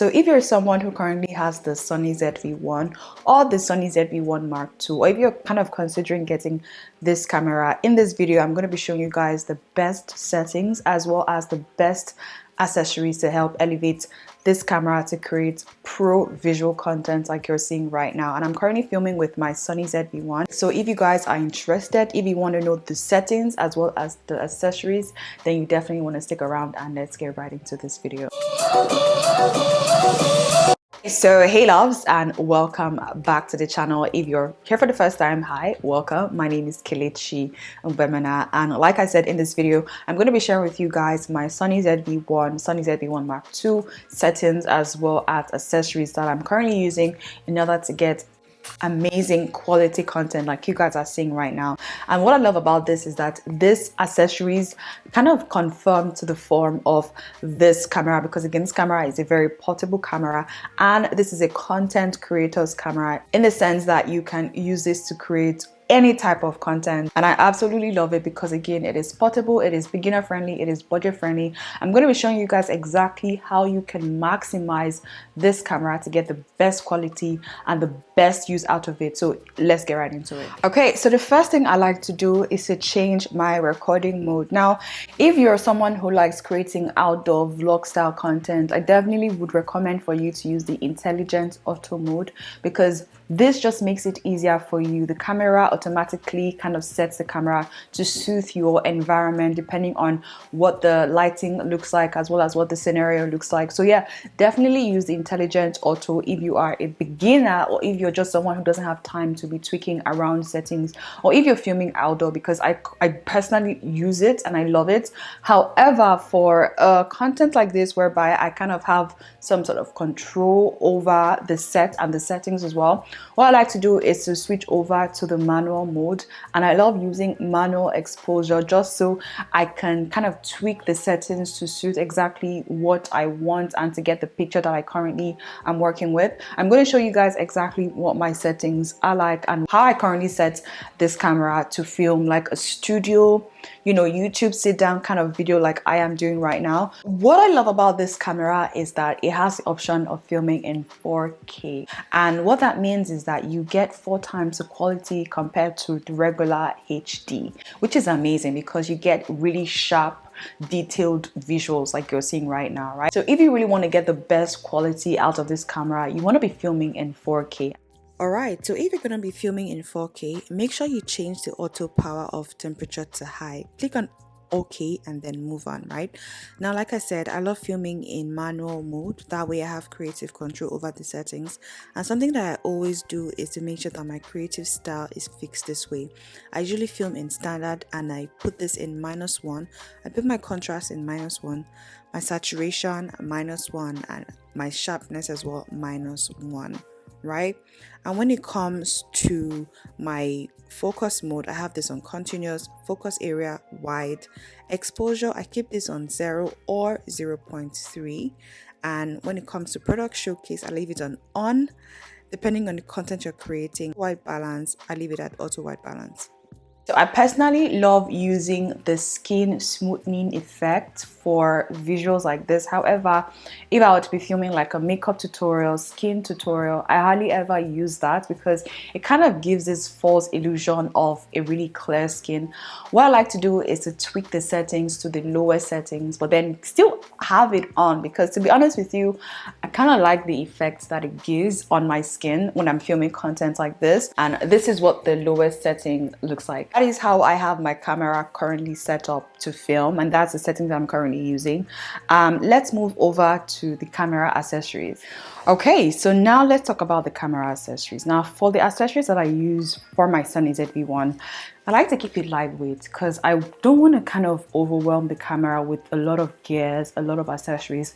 So if you're someone who currently has the Sony ZV1 or the Sony ZV1 Mark II, or if you're kind of considering getting this camera, in this video I'm going to be showing you guys the best settings as well as the best accessories to help elevate this camera to create pro visual content like you're seeing right now. And I'm currently filming with my Sony ZV1. So if you guys are interested, if you want to know the settings as well as the accessories, then you definitely want to stick around, and let's get right into this video. So hey loves, and welcome back to the channel. If you're here for the first time, hi, welcome. My name is Kelechi Mbemana, and like I said in this video, I'm going to be sharing with you guys my Sony ZV1 Mark II settings as well as accessories that I'm currently using in order to get amazing quality content like you guys are seeing right now. And what I love about this is that this accessories kind of conform to the form of this camera, because again, this camera is a very portable camera, and this is a content creator's camera in the sense that you can use this to create any type of content. And I absolutely love it because again, it is portable, it is beginner friendly, it is budget friendly. I'm going to be showing you guys exactly how you can maximize this camera to get the best quality and the best use out of it. So let's get right into it. Okay, so the first thing I like to do is to change my recording mode. Now, if you're someone who likes creating outdoor vlog style content, I definitely would recommend for you to use the intelligent auto mode, because this just makes it easier for you. The camera automatically kind of sets the camera to suit your environment depending on what the lighting looks like as well as what the scenario looks like. So yeah, definitely use the intelligent auto if you are a beginner, or if you're just someone who doesn't have time to be tweaking around settings, or if you're filming outdoor, because I personally use it and I love it. However, for content like this whereby I kind of have some sort of control over the set and the settings as well, what I like to do is to switch over to the manual mode. And I love using manual exposure just so I can kind of tweak the settings to suit exactly what I want and to get the picture that I currently am working with. I'm going to show you guys exactly what my settings are like and how I currently set this camera to film like a studio, you know, YouTube sit down kind of video like I am doing right now. What I love about this camera is that it has the option of filming in 4K, and what that means is that you get 4 times the quality compared to the regular HD, which is amazing because you get really sharp, detailed visuals like you're seeing right now, right? So if you really want to get the best quality out of this camera, you want to be filming in 4K. Alright, so if you're going to be filming in 4K, make sure you change the auto power off temperature to high. Click on OK and then move on. Right now, like I said, I love filming in manual mode. That way I have creative control over the settings, and something that I always do is to make sure that my creative style is fixed this way. I usually film in standard and I put this in -1. I put my contrast in -1, my saturation -1, and my sharpness as well -1. Right, and when it comes to my focus mode, I have this on continuous, focus area wide, exposure I keep this on 0 or 0.3, and when it comes to product showcase, I leave it on depending on the content you're creating. White balance, I leave it at auto white balance. So I personally love using the skin smoothing effect for visuals like this. However, if I were to be filming like a makeup tutorial, skin tutorial, I hardly ever use that because it kind of gives this false illusion of a really clear skin. What I like to do is to tweak the settings to the lowest settings, but then still have it on, because to be honest with you, I kind of like the effects that it gives on my skin when I'm filming content like this. And this is what the lowest setting looks like. That is how I have my camera currently set up to film, and that's the settings I'm currently using. Let's move over to the camera accessories. Okay, so now let's talk about the camera accessories. Now, for the accessories that I use for my Sony ZV1, I like to keep it lightweight because I don't want to kind of overwhelm the camera with a lot of gears, a lot of accessories.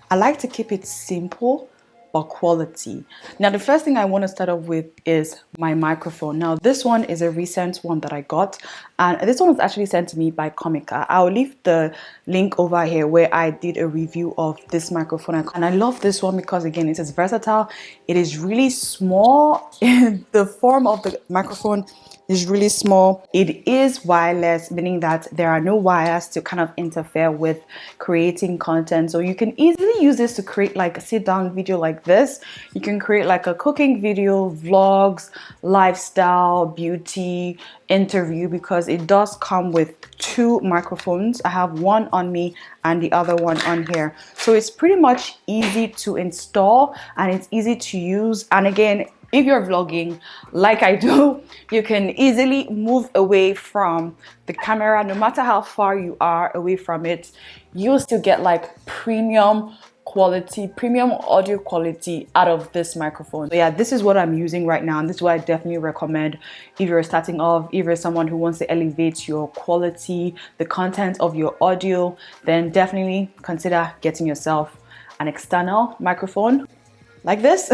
I like to keep it simple but quality. Now, the first thing I want to start off with is my microphone. Now, this one is a recent one that I got, and this one was actually sent to me by Comica. I'll leave the link over here where I did a review of this microphone, and I love this one because again, it is versatile. It is really small. The form of the microphone It's really small. It is wireless, meaning that there are no wires to kind of interfere with creating content. So you can easily use this to create like a sit down video like this. You can create like a cooking video, vlogs, lifestyle, beauty, interview, because it does come with two microphones. I have one on me and the other one on here. So it's pretty much easy to install and it's easy to use. And again, if you're vlogging like I do, you can easily move away from the camera. No matter how far you are away from it, you'll still get like premium quality, premium audio quality out of this microphone. So yeah, this is what I'm using right now, and this is what I definitely recommend if you're starting off. If you're someone who wants to elevate your quality, the content of your audio, then definitely consider getting yourself an external microphone like this.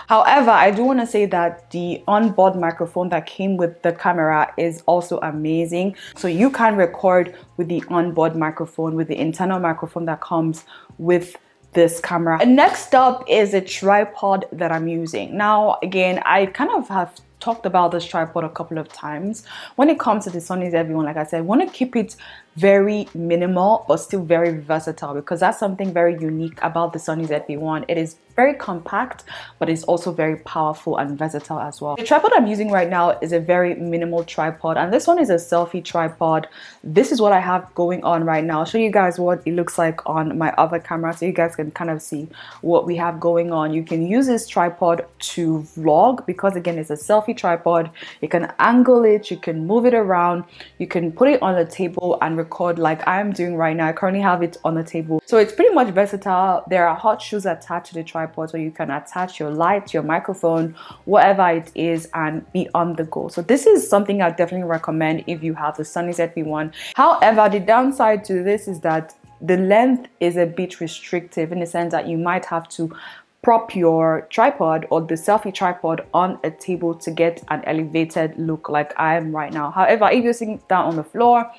However, I do want to say that the onboard microphone that came with the camera is also amazing. So you can record with the onboard microphone, with the internal microphone that comes with this camera. And next up is a tripod that I'm using. Now, again, I kind of have talked about this tripod a couple of times. When it comes to the Sony ZV1, like I said, I want to keep it very minimal but still very versatile, because that's something very unique about the Sony ZV1. It is very compact, but it's also very powerful and versatile as well. The tripod I'm using right now is a very minimal tripod, and this one is a selfie tripod. This is what I have going on right now. I'll show you guys what it looks like on my other camera so you guys can kind of see what we have going on. You can use this tripod to vlog because again, it's a selfie tripod. You can angle it, you can move it around, you can put it on the table and record like I'm doing right now. I currently have it on the table. So it's pretty much versatile. There are hot shoes attached to the tripod, so you can attach your light, your microphone, whatever it is, and be on the go. So this is something I definitely recommend if you have the Sony ZV1. However, the downside to this is that the length is a bit restrictive, in the sense that you might have to prop your tripod or the selfie tripod on a table to get an elevated look like I am right now. However, if you're sitting down on the floor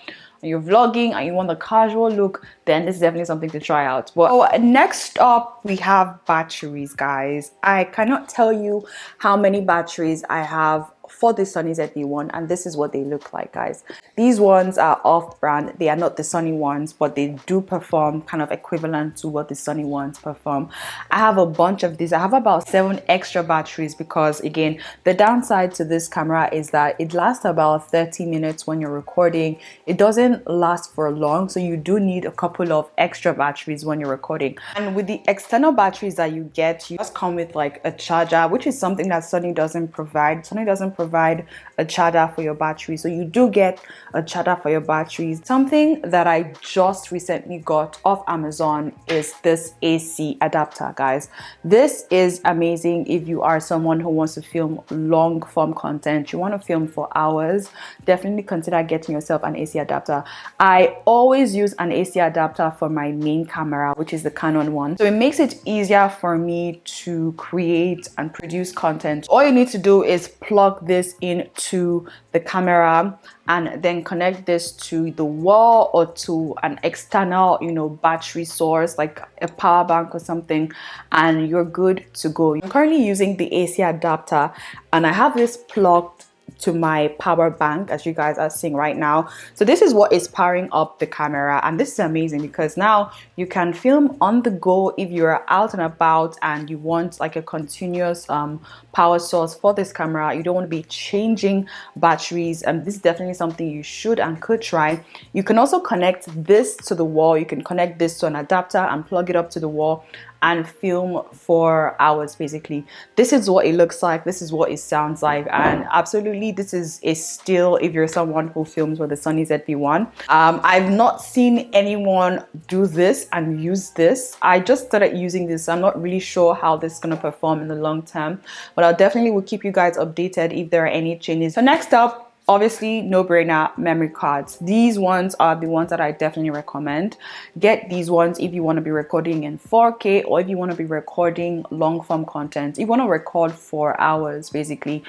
and you're vlogging and you want a casual look, then this is definitely something to try out. But next up, we have batteries, guys. I cannot tell you how many batteries I have for the Sony ZV1, and this is what they look like, guys. These ones are off-brand. They are not the Sony ones, but they do perform kind of equivalent to what the Sony ones perform. I have a bunch of these. I have about 7 extra batteries because again, the downside to this camera is that it lasts about 30 minutes when you're recording. It doesn't last for long, so you do need a couple of extra batteries when you're recording. And with the external batteries that you get, you just come with like a charger, which is something that Sony doesn't provide. Sony doesn't provide a charger for your battery, so you do get a charger for your batteries. Something that I just recently got off Amazon is this AC adapter, guys. This is amazing if you are someone who wants to film long form content, you want to film for hours. Definitely consider getting yourself an AC adapter. I always use an AC adapter for my main camera, which is the Canon one, so it makes it easier for me to create and produce content. All you need to do is plug this into the camera and then connect this to the wall or to an external, battery source like a power bank or something, and you're good to go. I'm currently using the AC adapter and I have this plugged to my power bank, as you guys are seeing right now. So this is what is powering up the camera, and this is amazing because now you can film on the go if you're out and about and you want like a continuous power source for this camera. You don't want to be changing batteries, and this is definitely something you should and could try. You can also connect this to the wall. You can connect this to an adapter and plug it up to the wall and film for hours. Basically, this is what it looks like, this is what it sounds like, and absolutely this is a steal if you're someone who films with the Sony ZV1. I've not seen anyone do this and use this. I just started using this, so I'm not really sure how this is going to perform in the long term, but I'll definitely will keep you guys updated if there are any changes. So next up, obviously no brainer, memory cards. These ones are the ones that I definitely recommend. Get these ones if you want to be recording in 4K, or if you want to be recording long form content. You want to record for hours basically.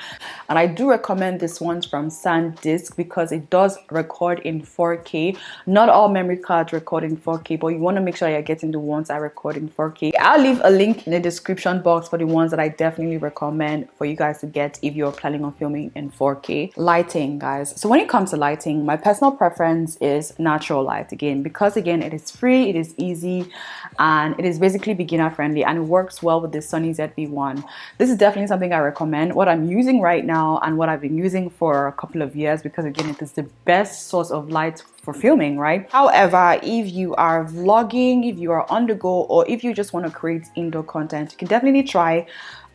And I do recommend this one from SanDisk because it does record in 4K. Not all memory cards record in 4K, but you want to make sure you're getting the ones that record in 4K. I'll leave a link in the description box for the ones that I definitely recommend for you guys to get if you're planning on filming in 4K. Lighting, guys. So when it comes to lighting, my personal preference is natural light again, because again, it is free, it is easy, and it is basically beginner friendly, and it works well with the Sony ZV1. This is definitely something I recommend. What I'm using right now and what I've been using for a couple of years, because again, it is the best source of light for filming, right? However, if you are vlogging, if you are on the go, or if you just want to create indoor content, you can definitely try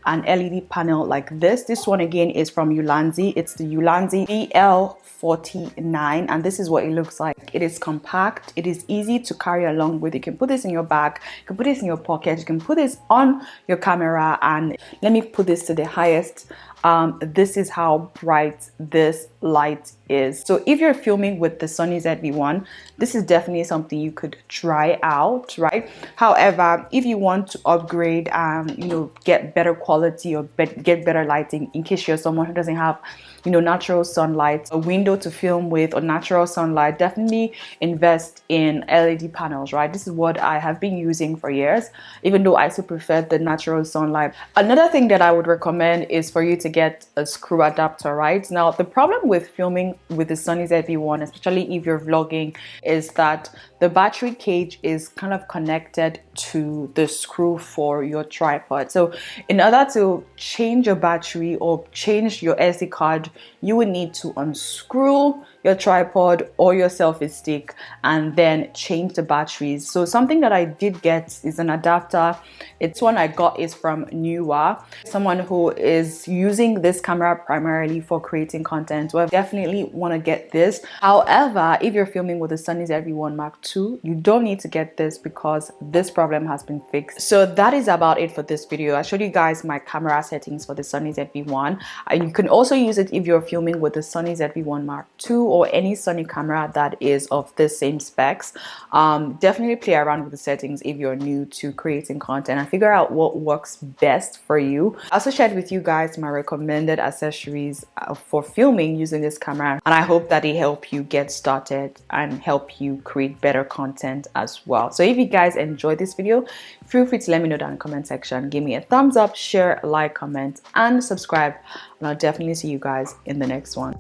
an LED panel like this. This one again is from Ulanzi. It's the Ulanzi BL49, and this is what it looks like. It is compact, it is easy to carry along with. You can put this in your bag, you can put this in your pocket, you can put this on your camera, and let me put this to the highest. This is how bright this light is. So if you're filming with the Sony ZV1, this is definitely something you could try out, right? However, if you want to upgrade and get better quality or get better lighting, in case you're someone who doesn't have natural sunlight, a window to film with, or natural sunlight, definitely invest in LED panels, right? This is what I have been using for years, even though I still prefer the natural sunlight. Another thing that I would recommend is for you to get a screw adapter, right? Now, the problem with filming with the Sony ZV1, especially if you're vlogging, is that the battery cage is kind of connected to the screw for your tripod. So in order to change your battery or change your SD card, you would need to unscrew your tripod or your selfie stick and then change the batteries. So something that I did get is an adapter. It's one I got is from Newa. Someone who is using this camera primarily for creating content, so I definitely want to get this. However, if you're filming with the Sony ZV1 Mark II, you don't need to get this because this problem has been fixed. So that is about it for this video. I showed you guys my camera settings for the Sony ZV1. You can also use it if you're filming with the Sony ZV1 Mark II or any Sony camera that is of the same specs. Definitely play around with the settings if you're new to creating content and figure out what works best for you. I also shared with you guys my recommended accessories for filming using this camera, and I hope that they help you get started and help you create better content as well. So if you guys enjoyed this video, feel free to let me know down in the comment section. Give me a thumbs up, share, like, comment, and subscribe, and I'll definitely see you guys in the next one.